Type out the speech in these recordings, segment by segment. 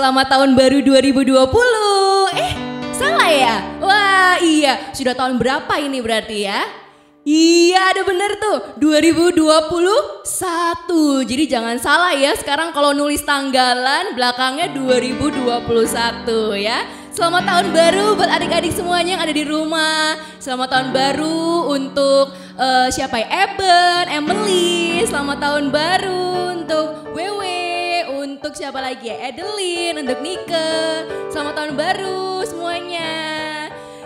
Selamat tahun baru 2020. Salah ya? Wah iya, sudah tahun berapa ini berarti ya? Iya ada bener tuh, 2021. Jadi jangan salah ya, sekarang kalau nulis tanggalan belakangnya 2021 ya. Selamat tahun baru buat adik-adik semuanya yang ada di rumah. Selamat tahun baru untuk siapa ya? Eben, Emily. Selamat tahun baru untuk Wewe, untuk siapa lagi ya? Adeline, untuk Nike. Selamat tahun baru semuanya.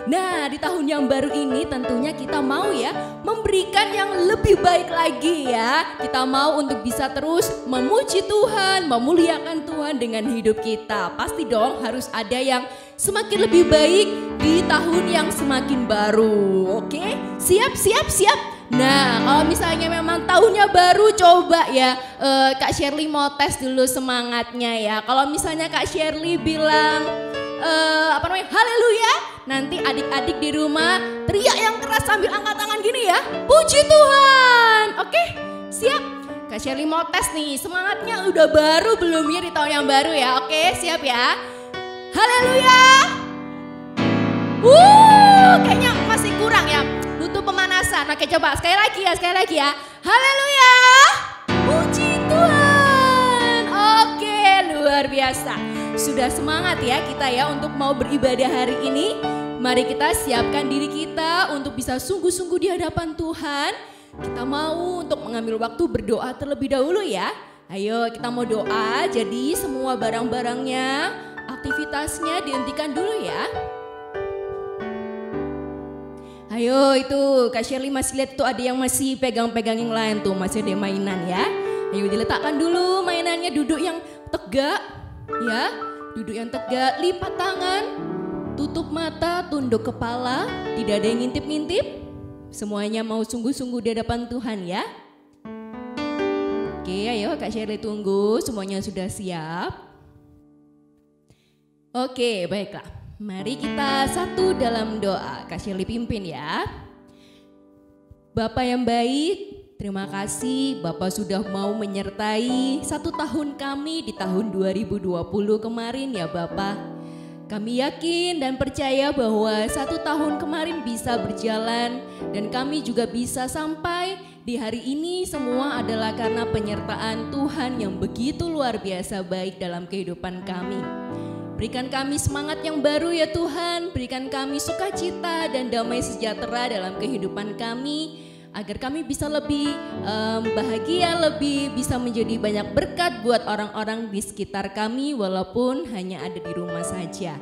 Nah di tahun yang baru ini tentunya kita mau ya memberikan yang lebih baik lagi ya. Kita mau untuk bisa terus memuji Tuhan, memuliakan Tuhan dengan hidup kita. Pasti dong harus ada yang semakin lebih baik di tahun yang semakin baru. Oke? Siap. Nah kalau misalnya memang tahunnya baru, coba ya Kak Shirley mau tes dulu semangatnya ya. Kalau misalnya Kak Shirley bilang haleluya, nanti adik-adik di rumah teriak yang keras sambil angkat tangan gini ya, puji Tuhan. Oke, siap. Kak Shirley mau tes nih, semangatnya udah baru belum ya di tahun yang baru ya. Oke, siap ya. Haleluya. Kayaknya masih kurang ya, butuh pemanasan. Oke, coba sekali lagi ya. Haleluya, puji Tuhan. Oke, luar biasa. Sudah semangat ya kita ya untuk mau beribadah hari ini. Mari kita siapkan diri kita untuk bisa sungguh-sungguh di hadapan Tuhan. Kita mau untuk mengambil waktu berdoa terlebih dahulu ya. Ayo kita mau doa, jadi semua barang-barangnya, aktivitasnya dihentikan dulu ya. Ayo itu Kak Shirley masih lihat tuh ada yang masih pegang-pegang yang lain tuh, masih ada mainan ya. Ayo diletakkan dulu mainannya, duduk yang tegak. Ya, duduk yang tegak, lipat tangan, tutup mata, tunduk kepala, tidak ada yang ngintip-ngintip. Semuanya mau sungguh-sungguh di hadapan Tuhan ya. Oke, ayo Kak Shirley tunggu, semuanya sudah siap. Oke, baiklah. Mari kita satu dalam doa. Kak Shirley pimpin ya. Bapak yang baik, terima kasih Bapak sudah mau menyertai 1 tahun kami di tahun 2020 kemarin ya Bapak. Kami yakin dan percaya bahwa 1 tahun kemarin bisa berjalan dan kami juga bisa sampai di hari ini semua adalah karena penyertaan Tuhan yang begitu luar biasa baik dalam kehidupan kami. Berikan kami semangat yang baru ya Tuhan, berikan kami sukacita dan damai sejahtera dalam kehidupan kami. Agar kami bisa lebih bahagia, lebih bisa menjadi banyak berkat buat orang-orang di sekitar kami walaupun hanya ada di rumah saja.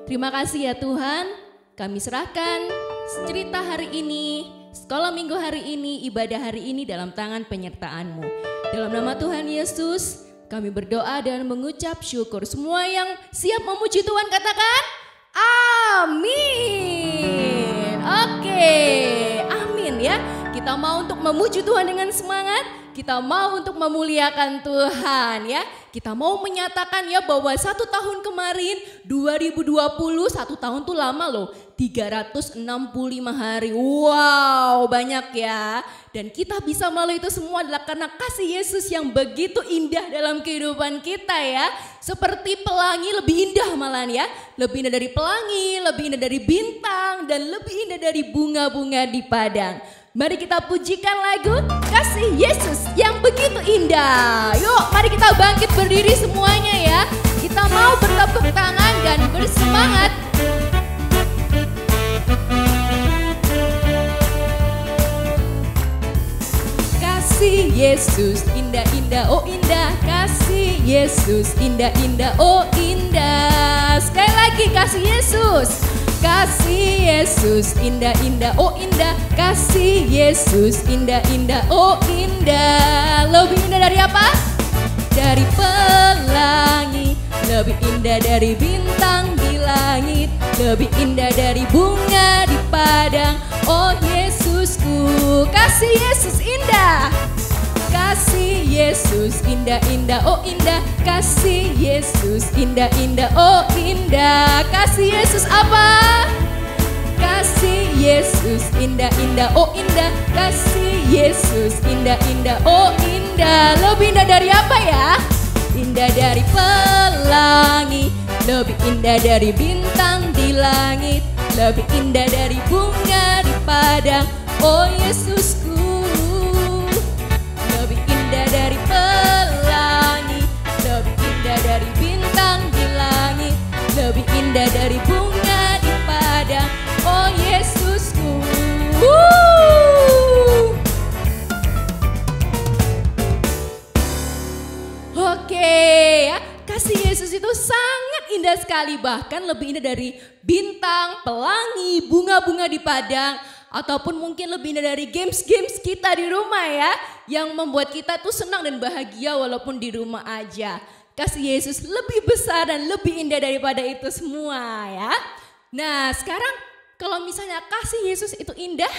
Terima kasih ya Tuhan, kami serahkan cerita hari ini, sekolah minggu hari ini, ibadah hari ini dalam tangan penyertaan-Mu. Dalam nama Tuhan Yesus kami berdoa dan mengucap syukur. Semua yang siap memuji Tuhan katakan amin. Oke, amin ya. Kita mau untuk memuji Tuhan dengan semangat, kita mau untuk memuliakan Tuhan ya. Kita mau menyatakan ya bahwa 1 tahun kemarin 2020, 1 tahun tuh lama loh, 365 hari. Wow, banyak ya. Dan kita bisa melalui itu semua adalah karena kasih Yesus yang begitu indah dalam kehidupan kita ya. Seperti pelangi, lebih indah malahan ya. Lebih indah dari pelangi, lebih indah dari bintang, dan lebih indah dari bunga-bunga di padang. Mari kita pujikan lagu Kasih Yesus yang begitu indah. Yuk mari kita bangkit berdiri semuanya ya. Kita mau bertepuk tangan dan bersemangat. Kasih Yesus indah-indah, oh indah. Kasih Yesus indah-indah, oh indah. Sekali lagi kasih Yesus. Kasih Yesus indah-indah, oh indah. Kasih Yesus indah-indah, oh indah. Lebih indah dari apa? Dari pelangi, lebih indah dari bintang di langit, lebih indah dari bunga di padang. Oh Yesusku, kasih Yesus indah. Kasih Yesus indah-indah, oh indah. Kasih Yesus indah-indah, oh indah. Kasih Yesus apa? Kasih Yesus indah-indah, oh indah. Kasih Yesus indah-indah, oh indah. Lebih indah dari apa ya? indah dari pelangi, lebih indah dari bintang di langit, lebih indah dari bunga di padang. Oh Yesusku, lebih indah dari pelangi, lebih indah dari bintang di langit, lebih indah dari bunga di padang. Oh Yesusku. Oke ya, kasih Yesus itu sangat indah sekali, bahkan lebih indah dari bintang, pelangi, bunga-bunga di padang, ataupun mungkin lebih indah dari games-games kita di rumah ya, yang membuat kita tuh senang dan bahagia walaupun di rumah aja. Kasih Yesus lebih besar dan lebih indah daripada itu semua ya. Nah sekarang kalau misalnya kasih Yesus itu indah,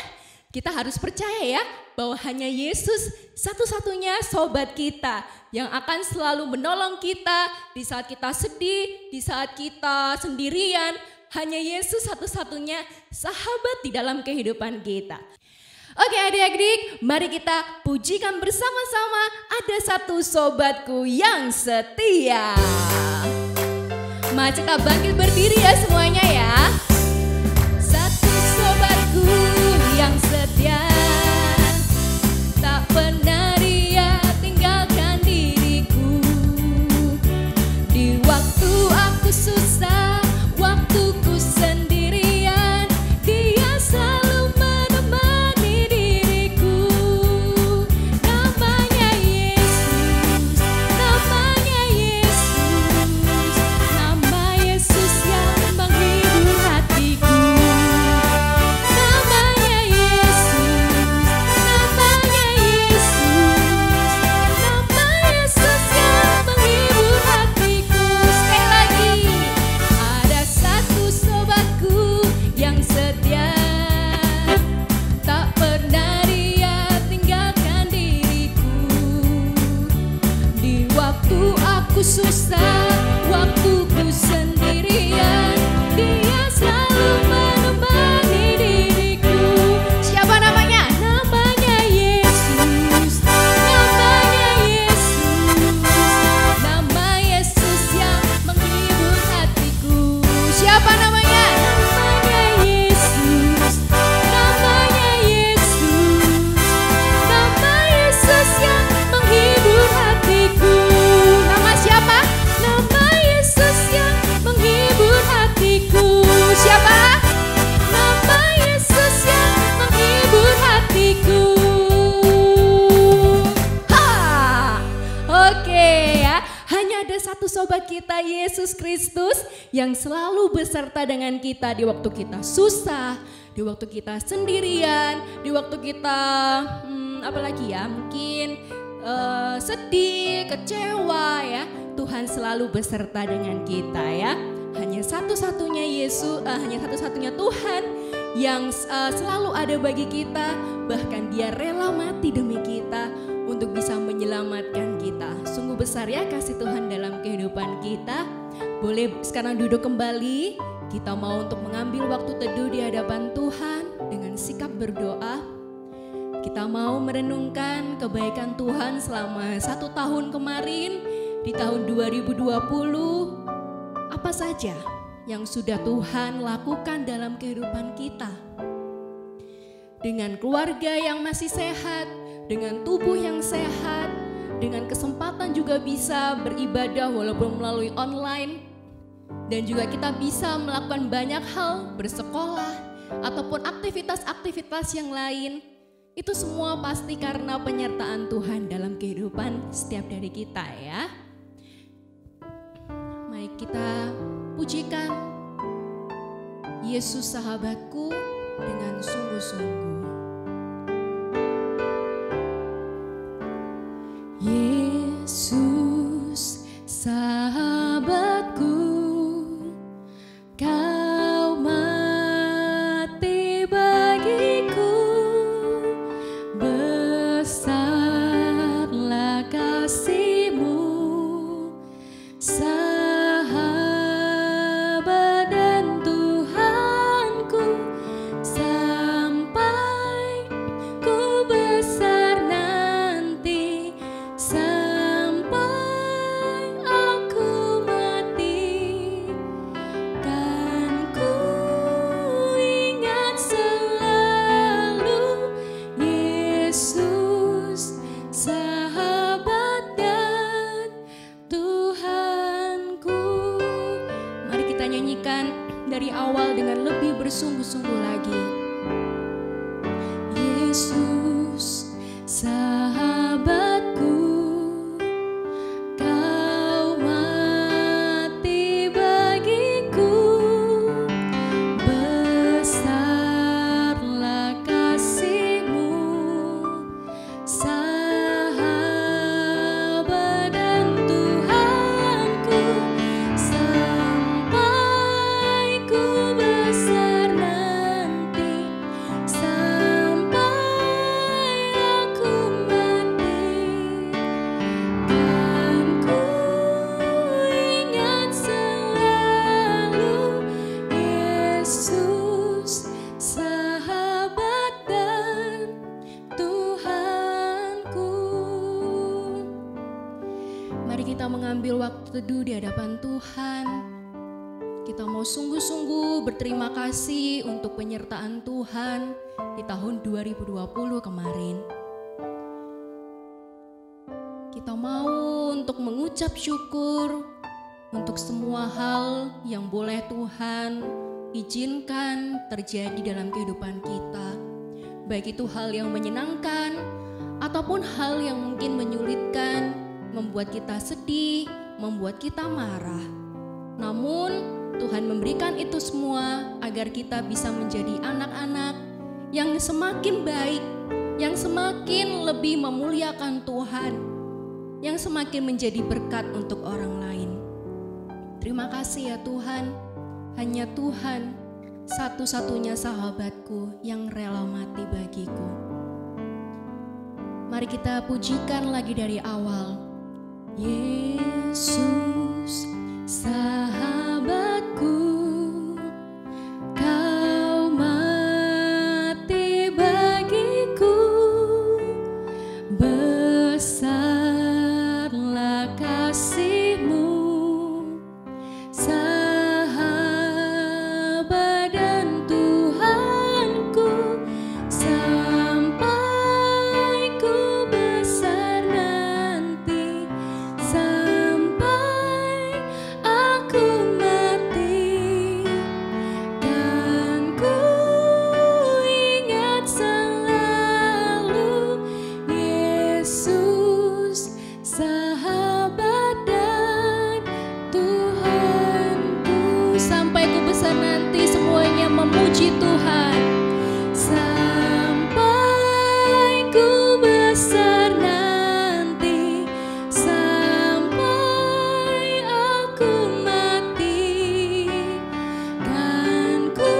kita harus percaya ya bahwa hanya Yesus satu-satunya sobat kita yang akan selalu menolong kita di saat kita sedih, di saat kita sendirian. Hanya Yesus satu-satunya sahabat di dalam kehidupan kita. Oke adik-adik, mari kita pujikan bersama-sama Ada Satu Sobatku Yang Setia. Mari kita bangkit berdiri ya semuanya ya. Satu sobatku yang setia, tak pernah dia tinggalkan diriku. Di waktu aku susah, waktuku sendirian, dia selalu menemani diriku. Namanya Yesus, namanya Yesus, nama Yesus yang menghibur hatiku. Namanya Yesus, namanya Yesus, nama Yesus yang menghibur hatiku. Sekali lagi, ada satu sobatku yang setia, tak pernah dia tinggalkan diriku. Di waktu aku susah, waktuku sendirian, dia selalu menemani diriku. Siapa namanya? Namanya Yesus, namanya Yesus, nama Yesus yang menghibur hatiku. Siapa namanya? Namanya Yesus, namanya Yesus, nama Yesus yang menghibur hatiku. Nama siapa? Nama Yesus yang menghibur hatiku. Siapa? Nama Yesus yang menghibur hatiku. Ha! Oke ya, hanya ada satu sobat kita, Yesus Kristus, yang selalu beserta dengan kita di waktu kita susah, di waktu kita sendirian, di waktu kita apalagi ya, mungkin sedih, kecewa ya. Tuhan selalu beserta dengan kita ya. Hanya satu-satunya Yesus, hanya satu-satunya Tuhan yang selalu ada bagi kita. Bahkan Dia rela mati demi kita untuk bisa menyelamatkan kita. Sungguh besar ya kasih Tuhan dalam kehidupan kita. Boleh sekarang duduk kembali. Kita mau untuk mengambil waktu teduh di hadapan Tuhan dengan sikap berdoa. Kita mau merenungkan kebaikan Tuhan selama 1 tahun kemarin. Di tahun 2020, apa saja yang sudah Tuhan lakukan dalam kehidupan kita. Dengan keluarga yang masih sehat, dengan tubuh yang sehat, dengan kesempatan juga bisa beribadah walaupun melalui online. Dan juga kita bisa melakukan banyak hal, bersekolah, ataupun aktivitas-aktivitas yang lain. Itu semua pasti karena penyertaan Tuhan dalam kehidupan setiap dari kita ya. Mari kita pujikan Yesus sahabatku dengan sungguh-sungguh. Yesus sahabatku, Kau mati bagiku, besarlah kasih-Mu, sahabat dan Tuhanku sampai sungguh-sungguh lagi. Yesus, sahabatku, Kau mati bagiku, besarlah kasih-Mu, sahabat dan Tuhanku, sampai ku besar nanti, sampai aku mati. Dan ku ingat selalu Yesus, sahabat dan Tuhanku. Mari kita mengambil waktu teduh di hadapan Tuhan. Kita mau sungguh-sungguh berterima kasih untuk penyertaan Tuhan di tahun 2020 kemarin. Kita mau untuk mengucap syukur untuk semua hal yang boleh Tuhan izinkan terjadi dalam kehidupan kita. Baik itu hal yang menyenangkan ataupun hal yang mungkin menyulitkan, membuat kita sedih, membuat kita marah. Namun Tuhan memberikan itu semua agar kita bisa menjadi anak-anak yang semakin baik, yang semakin lebih memuliakan Tuhan, yang semakin menjadi berkat untuk orang lain. Terima kasih ya Tuhan, hanya Tuhan satu-satunya sahabatku yang rela mati bagiku. Mari kita pujikan lagi dari awal. Yesus, sahabatku, Kau mati bagiku, besarlah kasih-Mu, sahabat dan Tuhanku, sampai ku besar nanti, sampai aku mati. Dan ku ingat selalu Yesus, sahabat dan Tuhanku. Sampai ku besar nanti semuanya memuji Tuhan. Sampai ku besar nanti, sampai aku mati. Dan ku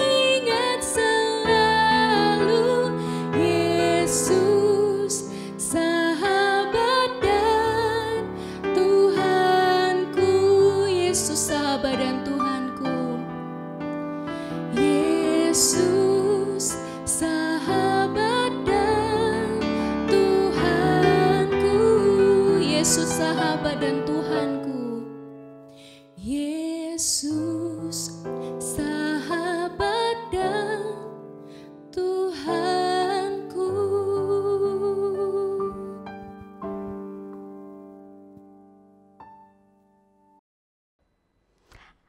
ingat selalu Yesus, sahabat dan Tuhanku. Yesus, sahabat dan Tuhanku. Yesus, sahabat dan Tuhanku. Yesus, sahabat dan Tuhanku. Yesus, sahabat dan Tuhanku.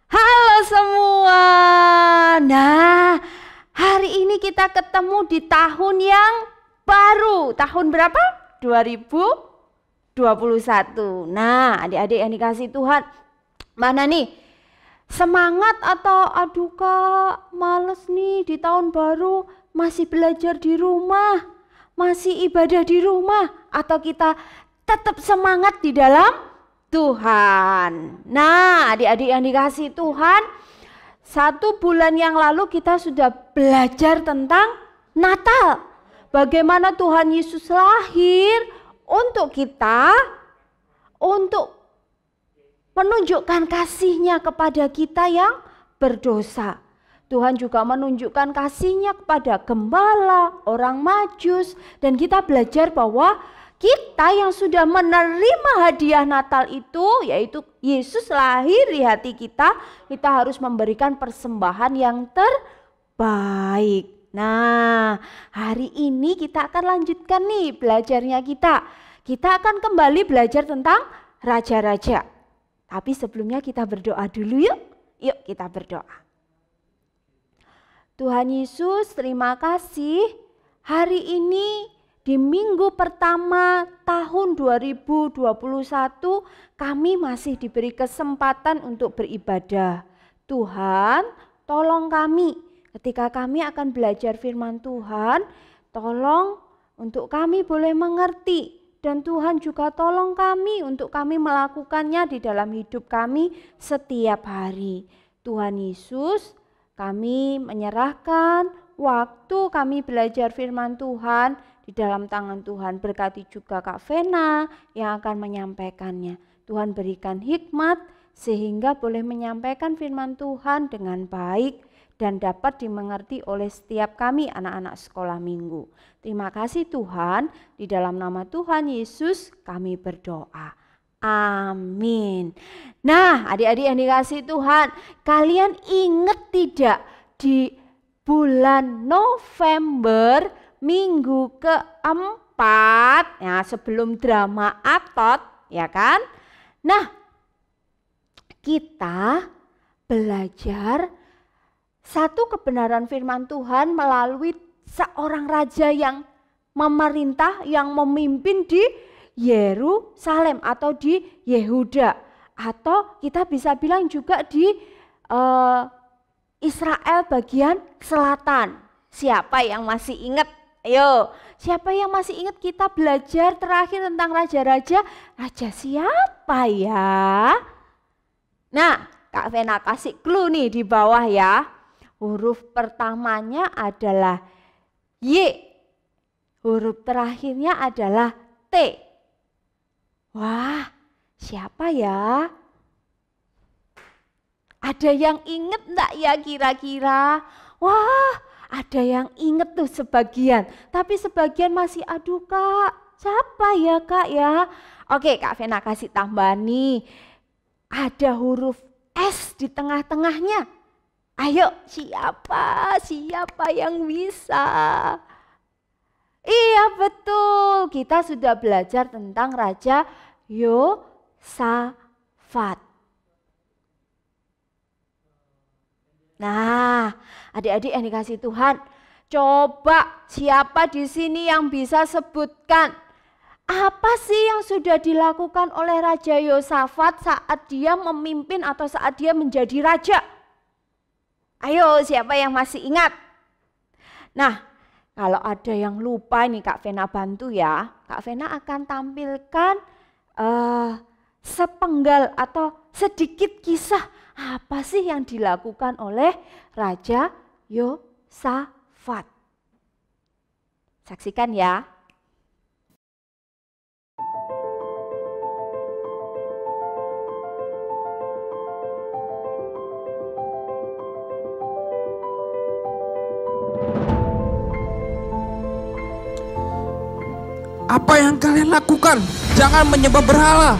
Halo semua. Nah, hari ini kita ketemu di tahun yang baru. Tahun berapa? 2021. Nah, adik-adik yang dikasih Tuhan, mana nih? Semangat atau aduh Kak, males nih di tahun baru, masih belajar di rumah, masih ibadah di rumah, atau kita tetap semangat di dalam Tuhan. Nah, adik-adik yang dikasih Tuhan, 1 bulan yang lalu kita sudah belajar tentang Natal. Bagaimana Tuhan Yesus lahir untuk kita, untuk menunjukkan kasih-Nya kepada kita yang berdosa. Tuhan juga menunjukkan kasih-Nya kepada gembala, orang Majus, dan kita belajar bahwa kita yang sudah menerima hadiah Natal itu, yaitu Yesus lahir di hati kita harus memberikan persembahan yang terbaik. Nah, hari ini kita akan lanjutkan nih belajarnya kita. Kita akan kembali belajar tentang raja-raja. Tapi sebelumnya kita berdoa dulu yuk. Yuk kita berdoa. Tuhan Yesus, terima kasih. Hari ini di minggu pertama tahun 2021 kami masih diberi kesempatan untuk beribadah. Tuhan, tolong kami ketika kami akan belajar firman Tuhan, tolong untuk kami boleh mengerti. Dan Tuhan juga tolong kami untuk kami melakukannya di dalam hidup kami setiap hari. Tuhan Yesus, kami menyerahkan waktu kami belajar firman Tuhan di dalam tangan Tuhan. Berkati juga Kak Vena yang akan menyampaikannya. Tuhan berikan hikmat sehingga boleh menyampaikan firman Tuhan dengan baik dan dapat dimengerti oleh setiap kami anak-anak sekolah minggu. Terima kasih Tuhan, di dalam nama Tuhan Yesus kami berdoa. Amin. Nah, adik-adik yang dikasihi Tuhan, kalian ingat tidak di bulan November minggu keempat, ya sebelum drama Atot, ya kan? Nah, kita belajar satu kebenaran firman Tuhan melalui seorang raja yang memerintah, yang memimpin di Yerusalem atau di Yehuda, atau kita bisa bilang juga di Israel bagian selatan. Siapa yang masih ingat? Ayo, siapa yang masih ingat kita belajar terakhir tentang raja-raja? Raja siapa ya? Nah, Kak Vena kasih clue nih di bawah ya. Huruf pertamanya adalah Y. Huruf terakhirnya adalah T. Wah, siapa ya? Ada yang inget enggak ya kira-kira? Wah, ada yang inget tuh sebagian. Tapi sebagian masih aduh Kak, siapa ya Kak ya? Oke, Kak Vena kasih tambahan nih. Ada huruf S di tengah-tengahnya. Ayo, siapa yang bisa? Iya betul, kita sudah belajar tentang Raja Yosafat. Nah, adik-adik yang dikasih Tuhan, coba siapa di sini yang bisa sebutkan apa sih yang sudah dilakukan oleh Raja Yosafat saat dia memimpin atau saat dia menjadi raja? Ayo, siapa yang masih ingat? Nah, kalau ada yang lupa ini Kak Vena bantu ya. Kak Vena akan tampilkan sepenggal atau sedikit kisah apa sih yang dilakukan oleh Raja Yosafat. Saksikan ya. Apa yang kalian lakukan? Jangan menyembah berhala.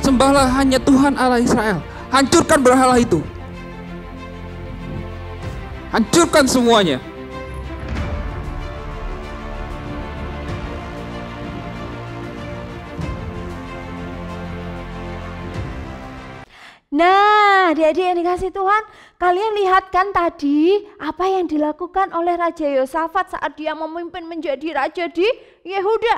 Sembahlah hanya Tuhan Allah Israel. Hancurkan berhala itu. Hancurkan semuanya. Nah, adik-adik yang dikasih Tuhan, kalian lihat kan tadi apa yang dilakukan oleh Raja Yosafat saat dia memimpin menjadi raja di Yehuda.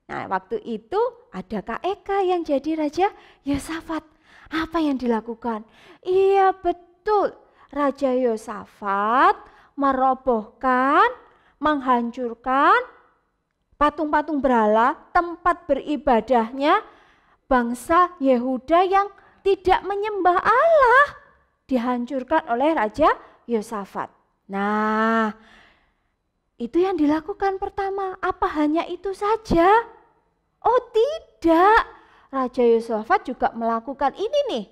Nah, waktu itu ada Kak Eka yang jadi Raja Yosafat. Apa yang dilakukan? Iya betul, Raja Yosafat merobohkan, menghancurkan patung-patung berhala, tempat beribadahnya bangsa Yehuda yang tidak menyembah Allah, dihancurkan oleh Raja Yosafat. Nah, itu yang dilakukan pertama. Apa hanya itu saja? Oh tidak, Raja Yosafat juga melakukan ini nih.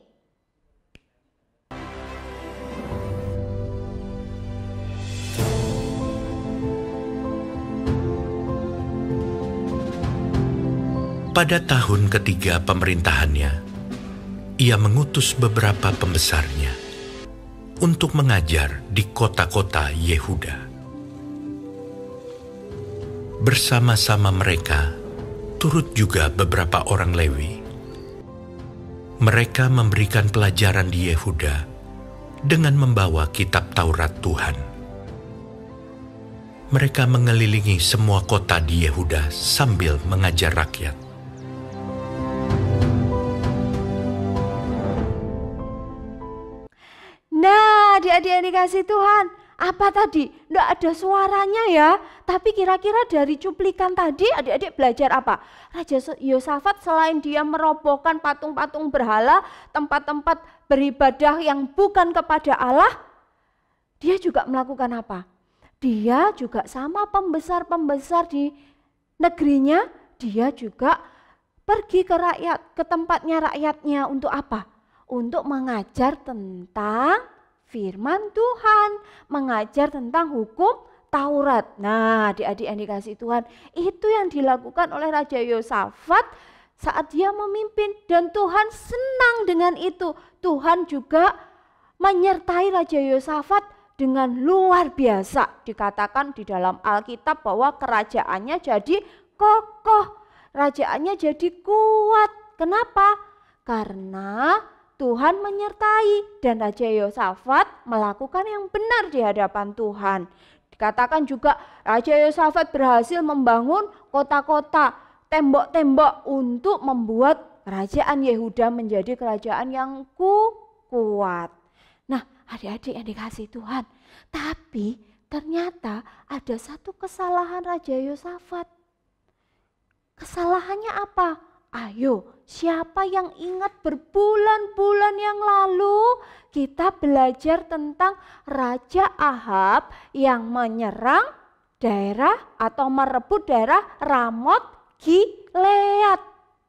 Pada tahun ketiga pemerintahannya, ia mengutus beberapa pembesarnya untuk mengajar di kota-kota Yehuda. Bersama-sama mereka turut juga beberapa orang Lewi. Mereka memberikan pelajaran di Yehuda dengan membawa kitab Taurat Tuhan. Mereka mengelilingi semua kota di Yehuda sambil mengajar rakyat. Nah, adik-adik yang dikasih Tuhan, apa tadi? Nggak ada suaranya ya, tapi kira-kira dari cuplikan tadi adik-adik belajar apa? Raja Yosafat selain dia merobohkan patung-patung berhala, tempat-tempat beribadah yang bukan kepada Allah, dia juga melakukan apa? Dia juga sama pembesar-pembesar di negerinya, dia juga pergi ke rakyat, ke tempatnya rakyatnya untuk apa? Untuk mengajar tentang firman Tuhan, mengajar tentang hukum Taurat. Nah, adik-adik yang dikasih Tuhan, itu yang dilakukan oleh Raja Yosafat saat dia memimpin, dan Tuhan senang dengan itu. Tuhan juga menyertai Raja Yosafat dengan luar biasa. Dikatakan di dalam Alkitab bahwa kerajaannya jadi kokoh, kerajaannya jadi kuat. Kenapa? Karena Tuhan menyertai dan Raja Yosafat melakukan yang benar di hadapan Tuhan. Dikatakan juga Raja Yosafat berhasil membangun kota-kota, tembok-tembok untuk membuat kerajaan Yehuda menjadi kerajaan yang kuat. Nah, adik-adik yang dikasih Tuhan, tapi ternyata ada satu kesalahan Raja Yosafat. Kesalahannya apa? Ayo, siapa yang ingat berbulan-bulan yang lalu kita belajar tentang Raja Ahab yang menyerang daerah atau merebut daerah Ramoth Gilead.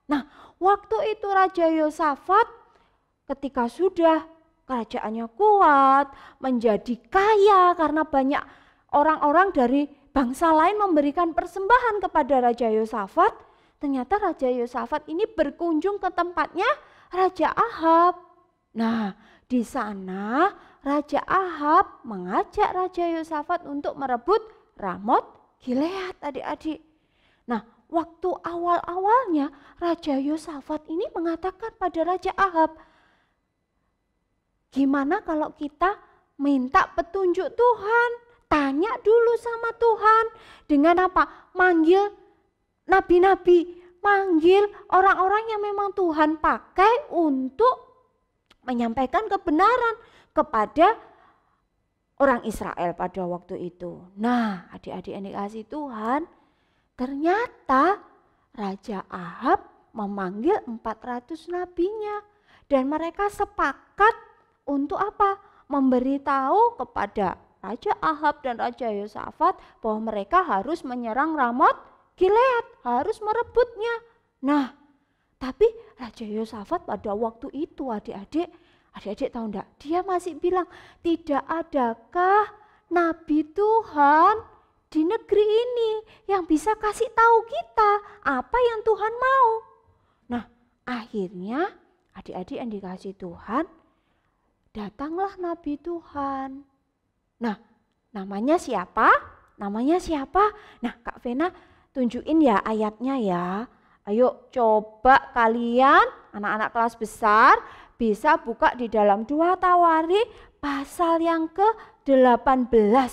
Nah, waktu itu Raja Yosafat ketika sudah kerajaannya kuat, menjadi kaya karena banyak orang-orang dari bangsa lain memberikan persembahan kepada Raja Yosafat. Ternyata Raja Yosafat ini berkunjung ke tempatnya Raja Ahab. Nah, di sana Raja Ahab mengajak Raja Yosafat untuk merebut Ramoth Gilead, adik-adik. Nah, waktu awal-awalnya Raja Yosafat ini mengatakan pada Raja Ahab, gimana kalau kita minta petunjuk Tuhan? Tanya dulu sama Tuhan. Dengan apa? Manggil nabi-nabi, manggil orang-orang yang memang Tuhan pakai untuk menyampaikan kebenaran kepada orang Israel pada waktu itu. Nah, adik-adik yang dikasih Tuhan, ternyata Raja Ahab memanggil 400 nabinya, dan mereka sepakat untuk apa? Memberitahu kepada Raja Ahab dan Raja Yosafat bahwa mereka harus menyerang Ramoth Gilead, harus merebutnya. Nah, tapi Raja Yosafat pada waktu itu adik-adik tahu enggak? Dia masih bilang, tidak adakah Nabi Tuhan di negeri ini yang bisa kasih tahu kita apa yang Tuhan mau. Nah, akhirnya adik-adik yang dikasih Tuhan, datanglah Nabi Tuhan. Nah, namanya siapa? Namanya siapa? Nah, Kak Vena tunjukin ya ayatnya ya. Ayo coba kalian anak-anak kelas besar bisa buka di dalam 2 Tawarikh pasal yang ke-18.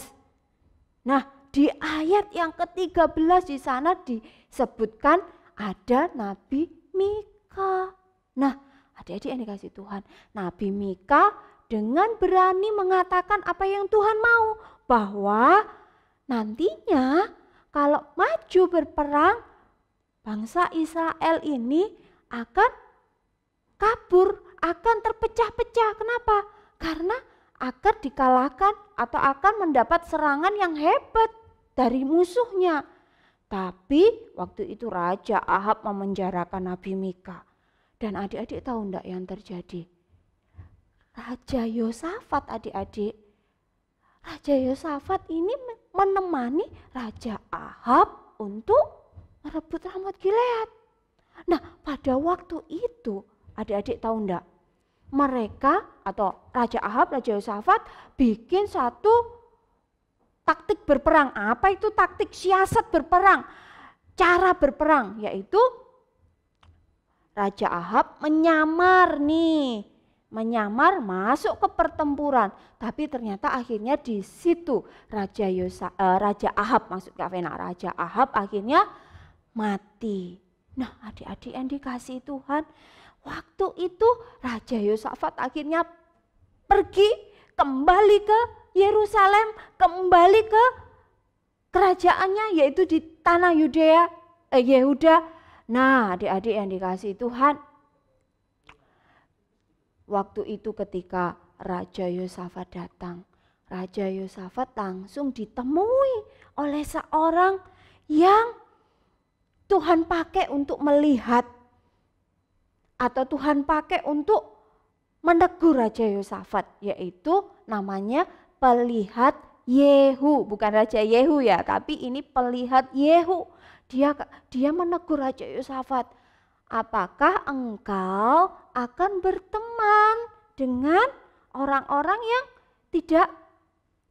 Nah, di ayat yang ke-13 di sana disebutkan ada Nabi Mika. Nah, adik-adik yang dikasih Tuhan, Nabi Mika dengan berani mengatakan apa yang Tuhan mau, bahwa nantinya kalau maju berperang, bangsa Israel ini akan kabur, akan terpecah-pecah. Kenapa? Karena akan dikalahkan atau akan mendapat serangan yang hebat dari musuhnya. Tapi waktu itu Raja Ahab memenjarakan Nabi Mika. Dan adik-adik tahu enggak yang terjadi? Raja Yosafat, adik-adik, Raja Yosafat ini menemani Raja Ahab untuk merebut Ramoth Gilead. Nah, pada waktu itu adik-adik tahu enggak? Mereka atau Raja Ahab, Raja Yosafat bikin satu taktik berperang. Apa itu taktik siasat berperang? Cara berperang yaitu Raja Ahab menyamar nih menyamar masuk ke pertempuran, tapi ternyata akhirnya di situ Raja Ahab, maksud Kak Vena, Raja Ahab akhirnya mati. Nah, adik-adik yang dikasihi Tuhan, waktu itu Raja Yosafat akhirnya pergi kembali ke Yerusalem, kembali ke kerajaannya yaitu di tanah Yehuda. Nah, adik-adik yang dikasihi Tuhan, waktu itu ketika Raja Yosafat datang, Raja Yosafat langsung ditemui oleh seorang yang Tuhan pakai untuk melihat atau Tuhan pakai untuk menegur Raja Yosafat, yaitu namanya Pelihat Yehu, bukan Raja Yehu ya, tapi ini Pelihat Yehu. Dia menegur Raja Yosafat, apakah engkau akan berteman dengan orang-orang yang tidak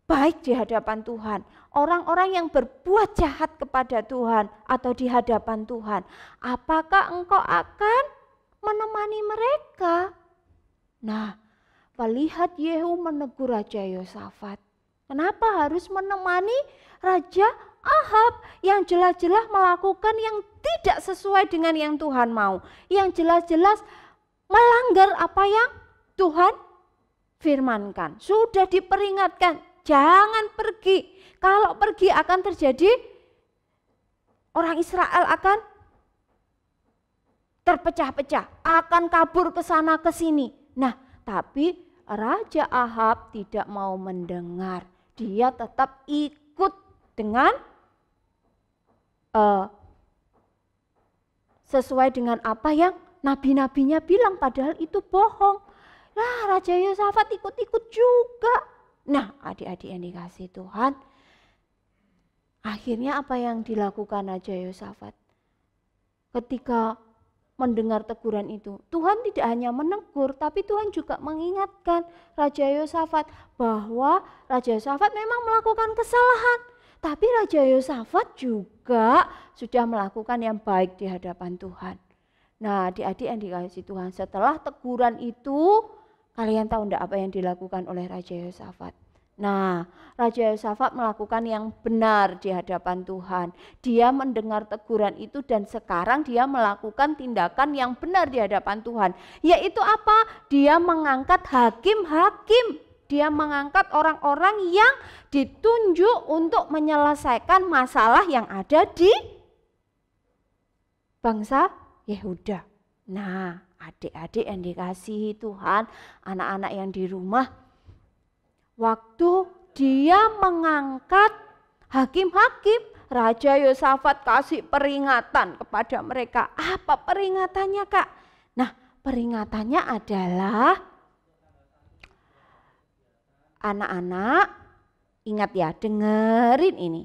baik di hadapan Tuhan, orang-orang yang berbuat jahat kepada Tuhan atau di hadapan Tuhan? Apakah engkau akan menemani mereka? Nah, Pelihat Yehu menegur Raja Yosafat. Kenapa harus menemani Raja Ahab yang jelas-jelas melakukan yang tidak sesuai dengan yang Tuhan mau, yang jelas-jelas melanggar apa yang Tuhan firmankan? Sudah diperingatkan, jangan pergi. Kalau pergi akan terjadi, orang Israel akan terpecah-pecah, akan kabur ke sana ke sini. Nah, tapi Raja Ahab tidak mau mendengar. Dia tetap ikut dengan sesuai dengan apa yang nabi-nabinya bilang, padahal itu bohong. Nah, Raja Yosafat ikut-ikut juga. Nah, adik-adik yang dikasihi Tuhan, akhirnya apa yang dilakukan Raja Yosafat? Ketika mendengar teguran itu, Tuhan tidak hanya menegur, tapi Tuhan juga mengingatkan Raja Yosafat bahwa Raja Yosafat memang melakukan kesalahan, tapi Raja Yosafat juga sudah melakukan yang baik di hadapan Tuhan. Nah, adik-adik yang dikasihi Tuhan, setelah teguran itu, kalian tahu enggak apa yang dilakukan oleh Raja Yosafat? Nah, Raja Yosafat melakukan yang benar di hadapan Tuhan. Dia mendengar teguran itu dan sekarang dia melakukan tindakan yang benar di hadapan Tuhan. Yaitu apa? Dia mengangkat hakim-hakim. Dia mengangkat orang-orang yang ditunjuk untuk menyelesaikan masalah yang ada di bangsa Yehuda. Nah, adik-adik yang dikasihi Tuhan, anak-anak yang di rumah, waktu dia mengangkat hakim-hakim, Raja Yosafat kasih peringatan kepada mereka. Apa peringatannya, Kak? Nah, peringatannya adalah, anak-anak ingat ya, dengerin ini.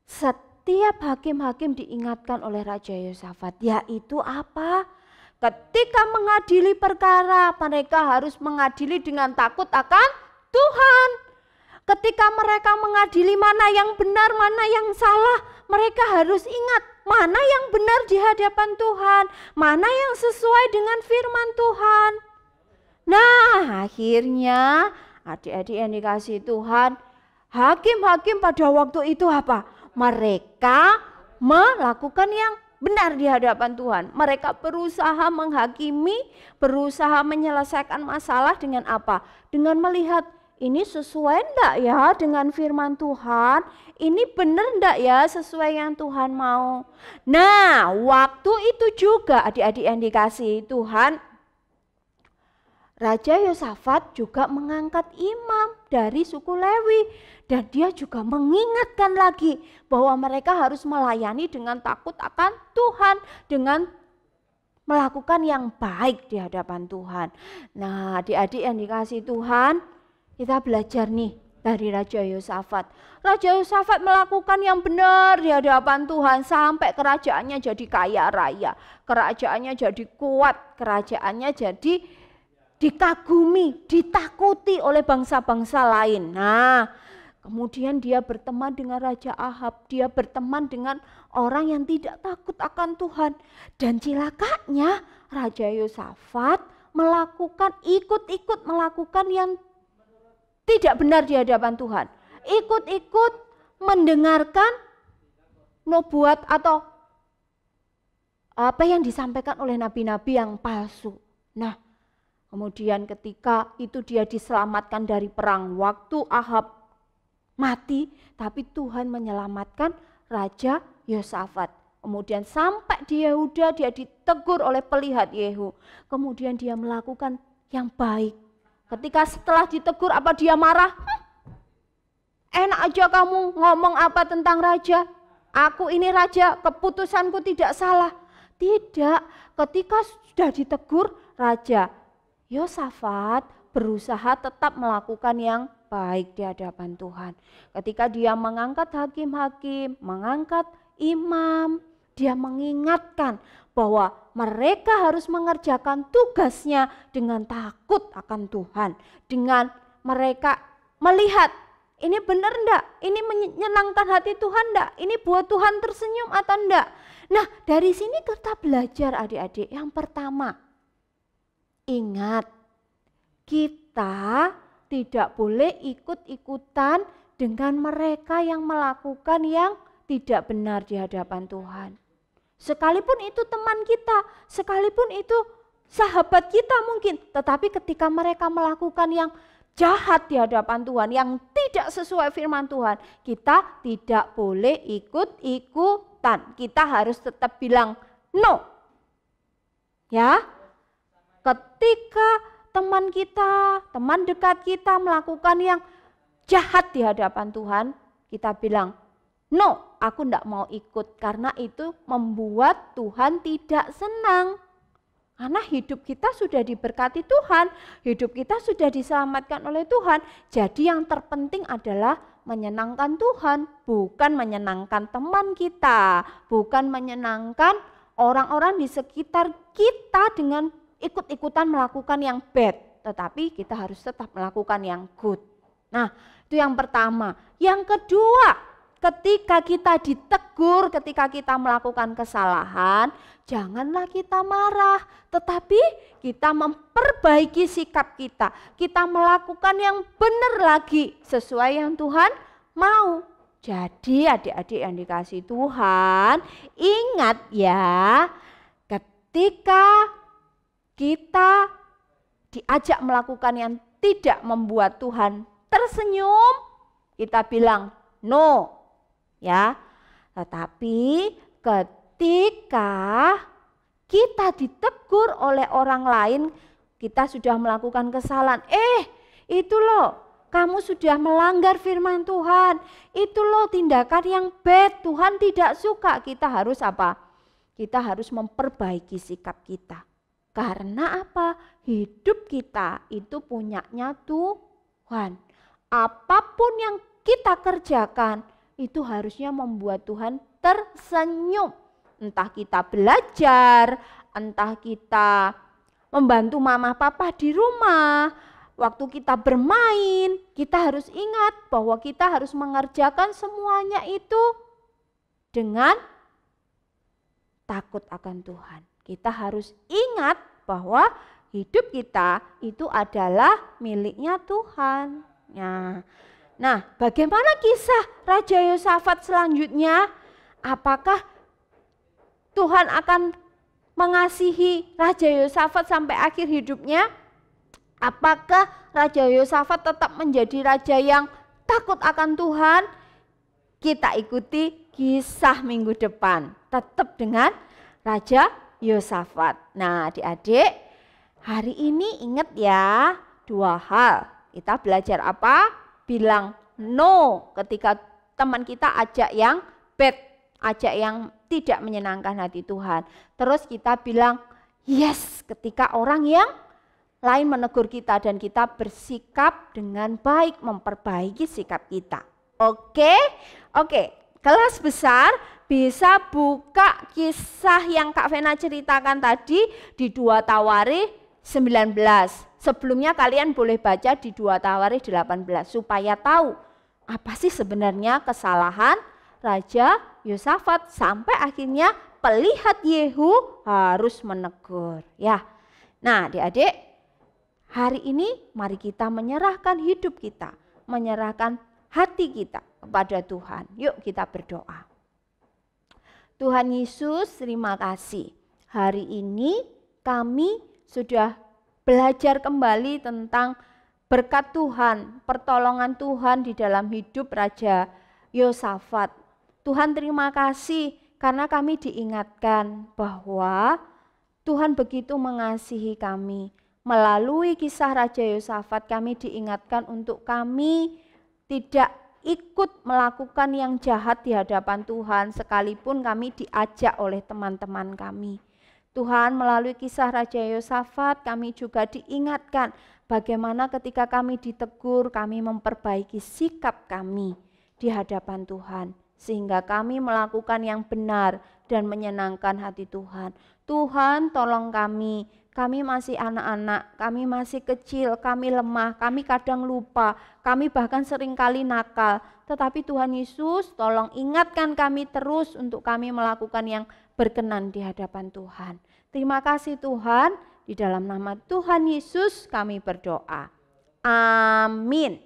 Setiap hakim-hakim diingatkan oleh Raja Yosafat, yaitu apa? Ketika mengadili perkara, mereka harus mengadili dengan takut akan Tuhan. Ketika mereka mengadili mana yang benar, mana yang salah, mereka harus ingat mana yang benar di hadapan Tuhan, mana yang sesuai dengan firman Tuhan. Nah, akhirnya adik-adik yang dikasihi Tuhan, hakim-hakim pada waktu itu apa? Mereka melakukan yang benar di hadapan Tuhan. Mereka berusaha menghakimi, berusaha menyelesaikan masalah dengan apa? Dengan melihat, ini sesuai enggak ya dengan firman Tuhan? Ini benar enggak ya sesuai yang Tuhan mau? Nah, waktu itu juga adik-adik yang dikasihi Tuhan, Raja Yosafat juga mengangkat imam dari suku Lewi. Dan dia juga mengingatkan lagi bahwa mereka harus melayani dengan takut akan Tuhan, dengan melakukan yang baik di hadapan Tuhan. Nah, adik-adik yang dikasihi Tuhan, kita belajar nih dari Raja Yosafat. Raja Yosafat melakukan yang benar di hadapan Tuhan sampai kerajaannya jadi kaya raya, kerajaannya jadi kuat, kerajaannya jadi dikagumi, ditakuti oleh bangsa-bangsa lain. Nah, kemudian dia berteman dengan Raja Ahab, dia berteman dengan orang yang tidak takut akan Tuhan. Dan cilakanya Raja Yosafat melakukan, ikut-ikut melakukan yang tidak benar di hadapan Tuhan. Ikut-ikut mendengarkan nubuat atau apa yang disampaikan oleh nabi-nabi yang palsu. Nah, kemudian ketika itu dia diselamatkan dari perang, waktu Ahab mati, tapi Tuhan menyelamatkan Raja Yosafat. Kemudian sampai di Yehuda dia ditegur oleh pelihat Yehu. Kemudian dia melakukan yang baik. Ketika setelah ditegur apa dia marah? Enak aja kamu ngomong apa tentang raja? Aku ini raja, keputusanku tidak salah. Tidak, ketika sudah ditegur, Raja Yosafat berusaha tetap melakukan yang baik di hadapan Tuhan. Ketika dia mengangkat hakim-hakim, mengangkat imam, dia mengingatkan bahwa mereka harus mengerjakan tugasnya dengan takut akan Tuhan. Dengan mereka melihat, ini benar enggak? Ini menyenangkan hati Tuhan enggak? Ini buat Tuhan tersenyum atau enggak? Nah, dari sini kita belajar adik-adik. Yang pertama, ingat, kita tidak boleh ikut-ikutan dengan mereka yang melakukan yang tidak benar di hadapan Tuhan. Sekalipun itu teman kita, sekalipun itu sahabat kita mungkin, tetapi ketika mereka melakukan yang jahat di hadapan Tuhan, yang tidak sesuai firman Tuhan, kita tidak boleh ikut-ikutan. Kita harus tetap bilang no. Ya, ketika teman kita, teman dekat kita melakukan yang jahat di hadapan Tuhan, kita bilang no, aku tidak mau ikut, karena itu membuat Tuhan tidak senang. Karena hidup kita sudah diberkati Tuhan, hidup kita sudah diselamatkan oleh Tuhan. Jadi yang terpenting adalah menyenangkan Tuhan, bukan menyenangkan teman kita, bukan menyenangkan orang-orang di sekitar kita dengan ikut-ikutan melakukan yang bad. Tetapi kita harus tetap melakukan yang good. Nah, itu yang pertama. Yang kedua, ketika kita ditegur, ketika kita melakukan kesalahan, janganlah kita marah, tetapi kita memperbaiki sikap kita. Kita melakukan yang benar lagi, sesuai yang Tuhan mau. Jadi adik-adik yang dikasihi Tuhan, ingat ya, ketika kita diajak melakukan yang tidak membuat Tuhan tersenyum, kita bilang no. Ya, tetapi ketika kita ditegur oleh orang lain, kita sudah melakukan kesalahan. Itu loh, kamu sudah melanggar firman Tuhan. Itu loh tindakan yang bad, Tuhan tidak suka. Kita harus apa? Kita harus memperbaiki sikap kita. Karena apa? Hidup kita itu punyanya Tuhan. Apapun yang kita kerjakan, itu harusnya membuat Tuhan tersenyum. Entah kita belajar, entah kita membantu mama papa di rumah, waktu kita bermain, kita harus ingat bahwa kita harus mengerjakan semuanya itu dengan takut akan Tuhan. Kita harus ingat bahwa hidup kita itu adalah miliknya Tuhan. Nah, bagaimana kisah Raja Yosafat selanjutnya? Apakah Tuhan akan mengasihi Raja Yosafat sampai akhir hidupnya? Apakah Raja Yosafat tetap menjadi raja yang takut akan Tuhan? Kita ikuti kisah minggu depan, tetap dengan Raja Yosafat. Nah, adik-adik, hari ini ingat ya, 2 hal. Kita belajar apa? Bilang no ketika teman kita ajak yang bad, ajak yang tidak menyenangkan hati Tuhan. Terus kita bilang yes ketika orang yang lain menegur kita, dan kita bersikap dengan baik, memperbaiki sikap kita. Oke, kelas besar bisa buka kisah yang Kak Vena ceritakan tadi di 2 Tawarikh 19. Sebelumnya kalian boleh baca di 2 Tawarikh 18 supaya tahu apa sih sebenarnya kesalahan Raja Yosafat sampai akhirnya pelihat Yehu harus menegur. Ya, Nah adik-adik, hari ini mari kita menyerahkan hidup kita, menyerahkan hati kita kepada Tuhan. Yuk kita berdoa. Tuhan Yesus, terima kasih. Hari ini kami sudah belajar kembali tentang berkat Tuhan, pertolongan Tuhan di dalam hidup Raja Yosafat. Tuhan terima kasih karena kami diingatkan bahwa Tuhan begitu mengasihi kami. Melalui kisah Raja Yosafat kami diingatkan untuk kami tidak ikut melakukan yang jahat di hadapan Tuhan sekalipun kami diajak oleh teman-teman kami. Tuhan, melalui kisah Raja Yosafat kami juga diingatkan bagaimana ketika kami ditegur kami memperbaiki sikap kami di hadapan Tuhan sehingga kami melakukan yang benar dan menyenangkan hati Tuhan. Tuhan, tolong kami masih anak-anak, kami masih kecil, kami lemah, kami kadang lupa, kami bahkan seringkali nakal. Tetapi Tuhan Yesus tolong ingatkan kami terus untuk kami melakukan yang berkenan di hadapan Tuhan. Terima kasih Tuhan, di dalam nama Tuhan Yesus kami berdoa. Amin.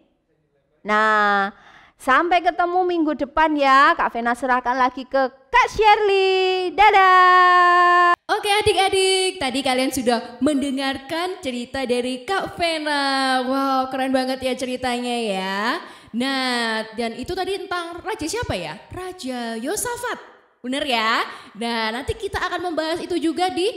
Nah, sampai ketemu minggu depan ya. Kak Vena serahkan lagi ke Kak Shirley. Dadah. Oke adik-adik, tadi kalian sudah mendengarkan cerita dari Kak Vena. Wow, keren banget ya ceritanya ya. Nah, dan itu tadi tentang raja siapa ya? Raja Yosafat. Bener ya? Nah, nanti kita akan membahas itu juga di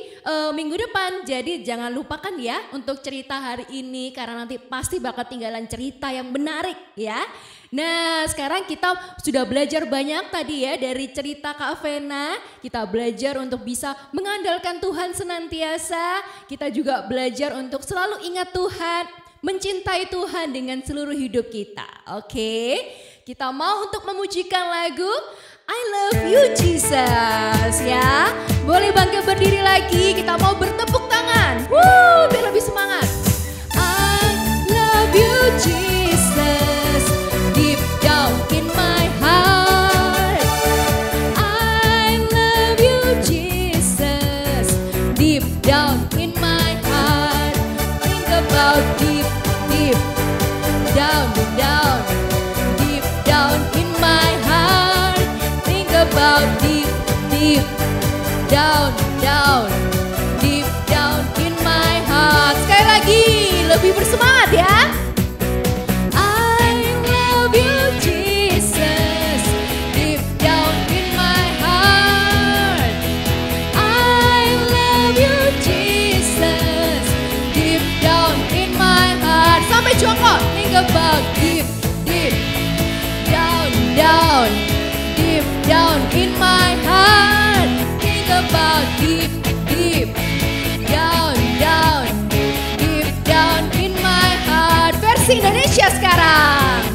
minggu depan. Jadi jangan lupakan ya untuk cerita hari ini karena nanti pasti bakal tinggalan cerita yang menarik ya. Nah, sekarang kita sudah belajar banyak tadi ya dari cerita Kak Vena. Kita belajar untuk bisa mengandalkan Tuhan senantiasa. Kita juga belajar untuk selalu ingat Tuhan, mencintai Tuhan dengan seluruh hidup kita. Oke, kita mau untuk memujikan lagu I Love You Jesus ya. Boleh bangkit berdiri lagi, kita mau bertepuk tangan. Biar lebih semangat. I love you Jesus, deep down in my heart. I love you Jesus, deep down in my heart. Think about deep down, deep down in my heart. Think about deep down, deep down in my heart. Sekali lagi, lebih bersemangat ya. I love you Jesus, deep down in my heart. I love you Jesus, deep down in my heart. Sampai jongkok. Think about deep down, deep down in my heart. Think about deep down, deep down in my heart. Versi Indonesia sekarang.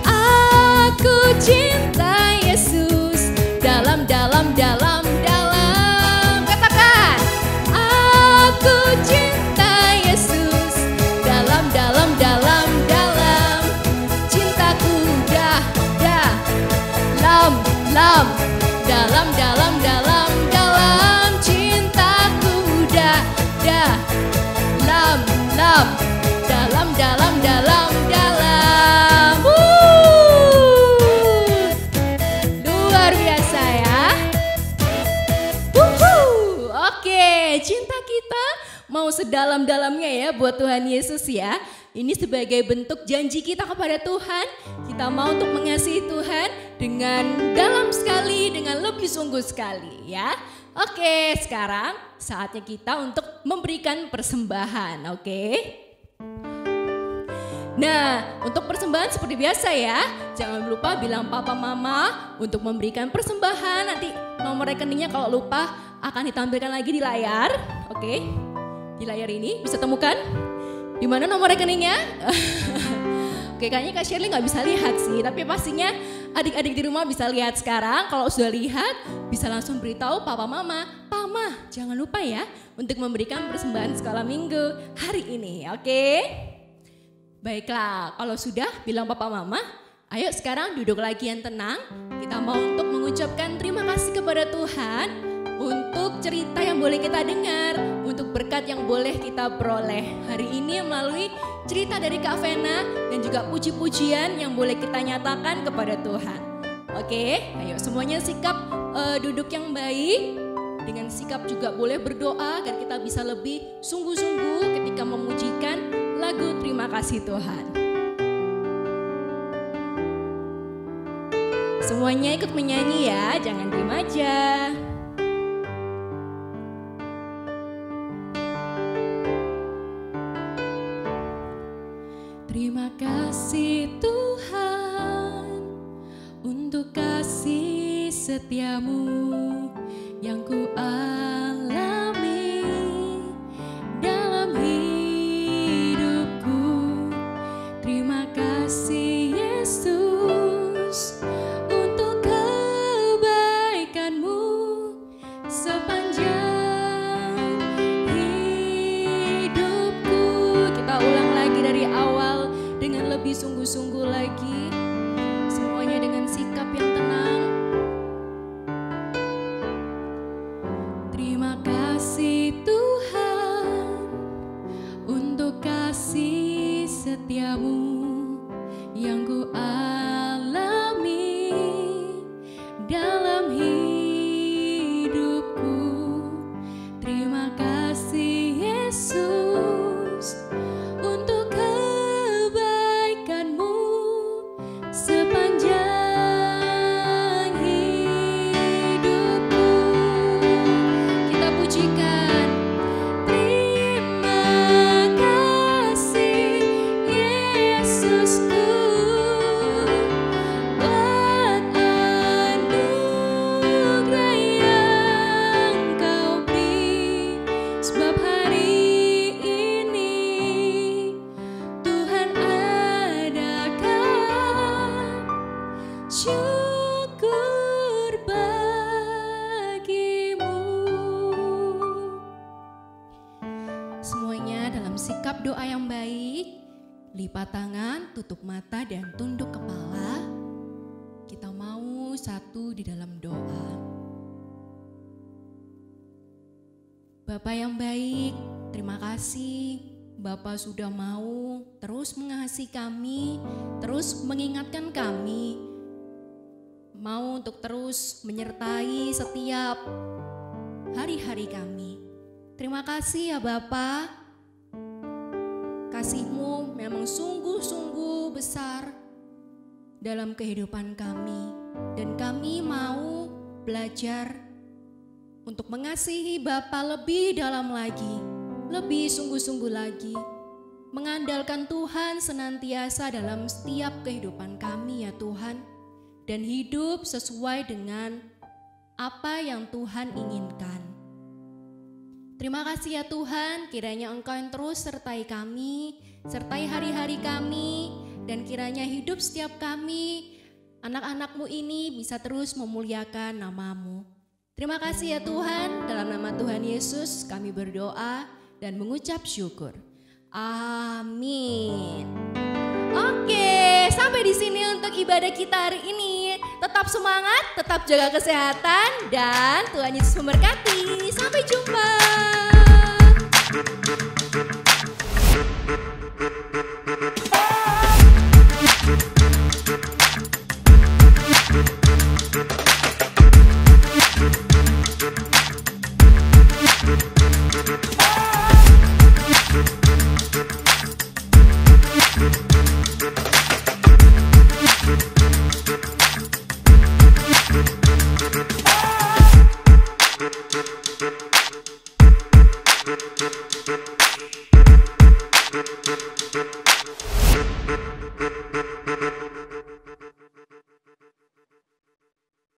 Aku cinta Yesus dalam. Katakan. Aku cinta Yesus dalam. Cintaku dalam. Cintaku dalam. Luar biasa ya. Oke, cinta kita mau sedalam-dalamnya ya buat Tuhan Yesus ya. Ini sebagai bentuk janji kita kepada Tuhan. Kita mau untuk mengasihi Tuhan dengan dalam sekali, dengan lebih sungguh sekali ya. Oke, sekarang saatnya kita untuk memberikan persembahan, oke? Nah, untuk persembahan seperti biasa ya. Jangan lupa bilang papa mama untuk memberikan persembahan. Nanti nomor rekeningnya kalau lupa akan ditampilkan lagi di layar. Oke, di layar ini bisa temukan. Di mana nomor rekeningnya? Oke, kayaknya Kak Shirley nggak bisa lihat sih, tapi pastinya adik-adik di rumah bisa lihat sekarang. Kalau sudah lihat, bisa langsung beritahu papa mama, "Mama, jangan lupa ya untuk memberikan persembahan sekolah minggu hari ini." Oke? Baiklah, kalau sudah bilang papa mama, ayo sekarang duduk lagi yang tenang. Kita mau untuk mengucapkan terima kasih kepada Tuhan untuk cerita yang boleh kita dengar, untuk berkat yang boleh kita peroleh. Hari ini melalui cerita dari Kak Vena dan juga puji-pujian yang boleh kita nyatakan kepada Tuhan. Oke, ayo semuanya sikap duduk yang baik. Dengan sikap juga boleh berdoa agar kita bisa lebih sungguh-sungguh ketika memujikan lagu Terima Kasih Tuhan. Semuanya ikut menyanyi ya, jangan diam aja. Terima kasih Tuhan untuk kasih setiamu yang ku alami dalam hidupku. Terima kasih Yesus untuk kebaikanmu sepanjang hidupku. Kita ulang lagi dari awal dengan lebih sungguh-sungguh lagi. Semuanya dengan sikap yang tenang. Terima kasih Tuhan untuk kasih setiamu yang ku alami dalam hidupku. Terima kasih Yesus untuk kebaikanmu sepanjang syukur bagimu. Semuanya dalam sikap doa yang baik, lipat tangan, tutup mata dan tunduk kepala. Kita mau satu di dalam doa. Bapa yang baik, terima kasih Bapak sudah mau terus mengasihi kami, terus mengingatkan kami, mau untuk terus menyertai setiap hari-hari kami. Terima kasih ya Bapa, kasih-Mu memang sungguh-sungguh besar dalam kehidupan kami. Dan kami mau belajar untuk mengasihi Bapa lebih dalam lagi, lebih sungguh-sungguh lagi. Mengandalkan Tuhan senantiasa dalam setiap kehidupan kami ya Tuhan. Dan hidup sesuai dengan apa yang Tuhan inginkan. Terima kasih ya Tuhan, kiranya Engkau yang terus sertai kami, sertai hari-hari kami, dan kiranya hidup setiap kami, anak-anak-Mu ini bisa terus memuliakan nama-Mu. Terima kasih ya Tuhan, dalam nama Tuhan Yesus kami berdoa dan mengucap syukur. Amin. Oke, sampai di sini untuk ibadah kita hari ini. Tetap semangat, tetap jaga kesehatan, dan Tuhan Yesus memberkati. Sampai jumpa. Thank you.